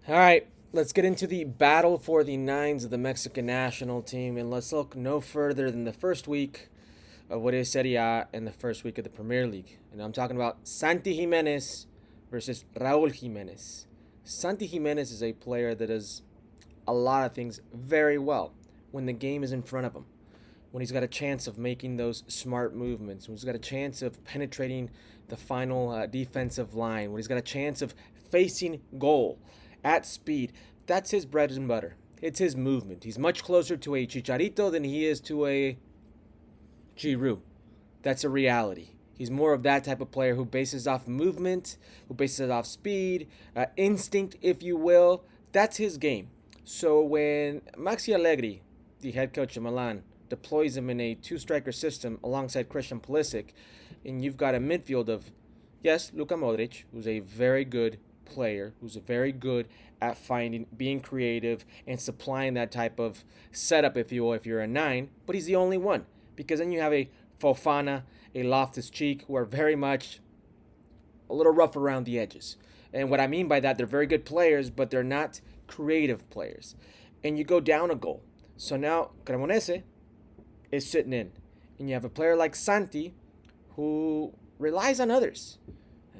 All right, let's get into the battle for the nines of the Mexican national team, and let's look no further than the first week of what is Serie A and the first week of the Premier League. And I'm talking about Santi Gimenez versus Raul Jimenez. Santi Gimenez is a player that does a lot of things very well when the game is in front of him. When he's got a chance of making those smart movements, when he's got a chance of penetrating the final defensive line, when he's got a chance of facing goal at speed, that's his bread and butter. It's his movement. He's much closer to a Chicharito than he is to a Giroud. That's a reality. He's more of that type of player who bases off movement, who bases off speed, instinct, if you will. That's his game. So when Maxi Allegri, the head coach of Milan, deploys him in a two-striker system alongside Christian Pulisic, and you've got a midfield of, yes, Luka Modric, who's a very good player, who's very good at finding, being creative, and supplying that type of setup, if you will, if you're a nine, but he's the only one. Because then you have a Fofana, a Loftus Cheek, who are very much a little rough around the edges. And what I mean by that, they're very good players, but they're not creative players. And you go down a goal. So now Cremonese is sitting in. And you have a player like Santi who relies on others.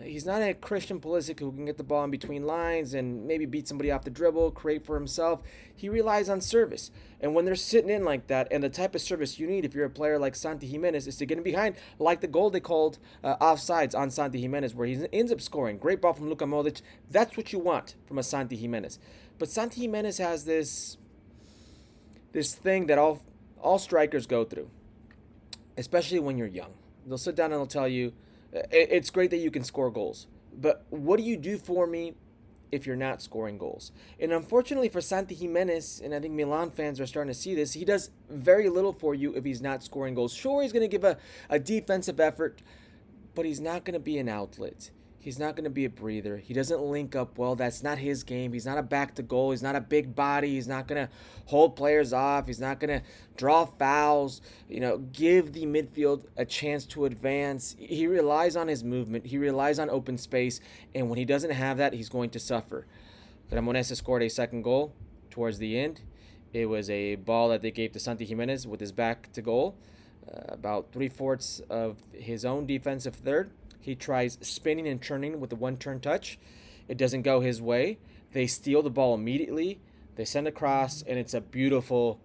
He's not a Christian Pulisic who can get the ball in between lines and maybe beat somebody off the dribble, create for himself. He relies on service. And when they're sitting in like that, and the type of service you need if you're a player like Santi Gimenez is to get in behind, like the goal they called offsides on Santi Gimenez, where he ends up scoring. Great ball from Luka Modric. That's what you want from a Santi Gimenez. But Santi Gimenez has this thing that all strikers go through, especially when you're young. They'll sit down and they'll tell you, it's great that you can score goals, but what do you do for me if you're not scoring goals? And unfortunately for Santi Gimenez, and I think Milan fans are starting to see this, he does very little for you if he's not scoring goals. Sure, he's going to give a defensive effort, but he's not going to be an outlet. He's not going to be a breather. He doesn't link up well. That's not his game. He's not a back to goal. He's not a big body. He's not going to hold players off. He's not going to draw fouls, give the midfield a chance to advance. He relies on his movement. He relies on open space. And when he doesn't have that, he's going to suffer. Cremonese scored a second goal towards the end. It was a ball that they gave to Santi Gimenez with his back to goal, about three-fourths of his own defensive third. He tries spinning and turning with the one-turn touch. It doesn't go his way. They steal the ball immediately. They send across, and it's a beautiful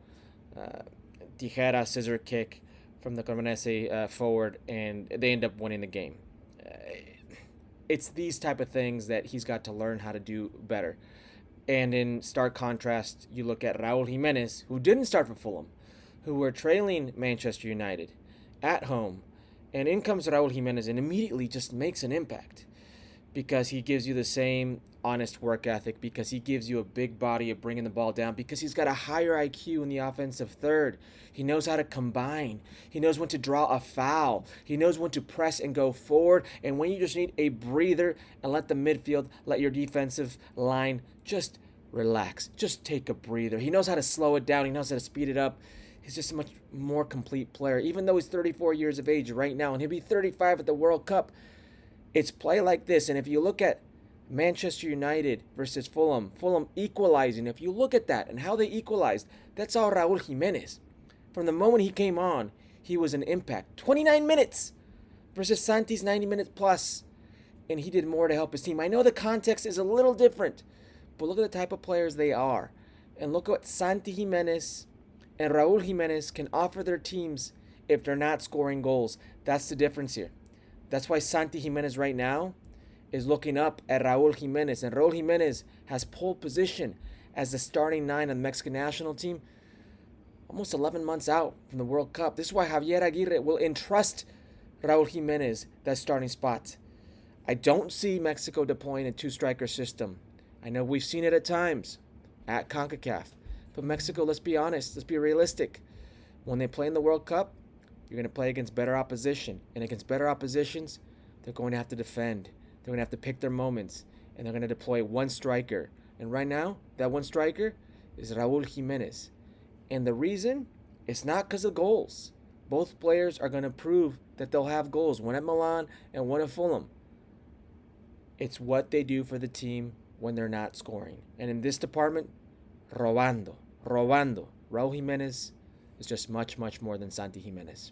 tijera scissor kick from the Cremonese forward, and they end up winning the game. It's these type of things that he's got to learn how to do better. And in stark contrast, you look at Raul Jimenez, who didn't start for Fulham, who were trailing Manchester United at home. And in comes Raul Jimenez and immediately just makes an impact because he gives you the same honest work ethic, because he gives you a big body of bringing the ball down, because he's got a higher IQ in the offensive third. He knows how to combine. He knows when to draw a foul. He knows when to press and go forward, and when you just need a breather and let the midfield, let your defensive line just relax. Just take a breather. He knows how to slow it down. He knows how to speed it up. He's just a much more complete player. Even though he's 34 years of age right now, and he'll be 35 at the World Cup, it's play like this. And if you look at Manchester United versus Fulham equalizing, if you look at that and how they equalized, that's all Raul Jimenez. From the moment he came on, he was an impact. 29 minutes versus Santi's 90 minutes plus, and he did more to help his team. I know the context is a little different, but look at the type of players they are. And look at what Santi Gimenez and Raul Jimenez can offer their teams if they're not scoring goals. That's the difference here. That's why Santi Gimenez right now is looking up at Raul Jimenez. And Raul Jimenez has pole position as the starting nine on the Mexican national team almost 11 months out from the World Cup. This is why Javier Aguirre will entrust Raul Jimenez that starting spot. I don't see Mexico deploying a two-striker system. I know we've seen it at times at CONCACAF. But Mexico, let's be honest, let's be realistic. When they play in the World Cup, you're going to play against better opposition. And against better oppositions, they're going to have to defend. They're going to have to pick their moments. And they're going to deploy one striker. And right now, that one striker is Raul Jimenez. And the reason, it's not because of goals. Both players are going to prove that they'll have goals. One at Milan and one at Fulham. It's what they do for the team when they're not scoring. And in this department, robando, robando. Raul Jimenez is just much, much more than Santi Gimenez.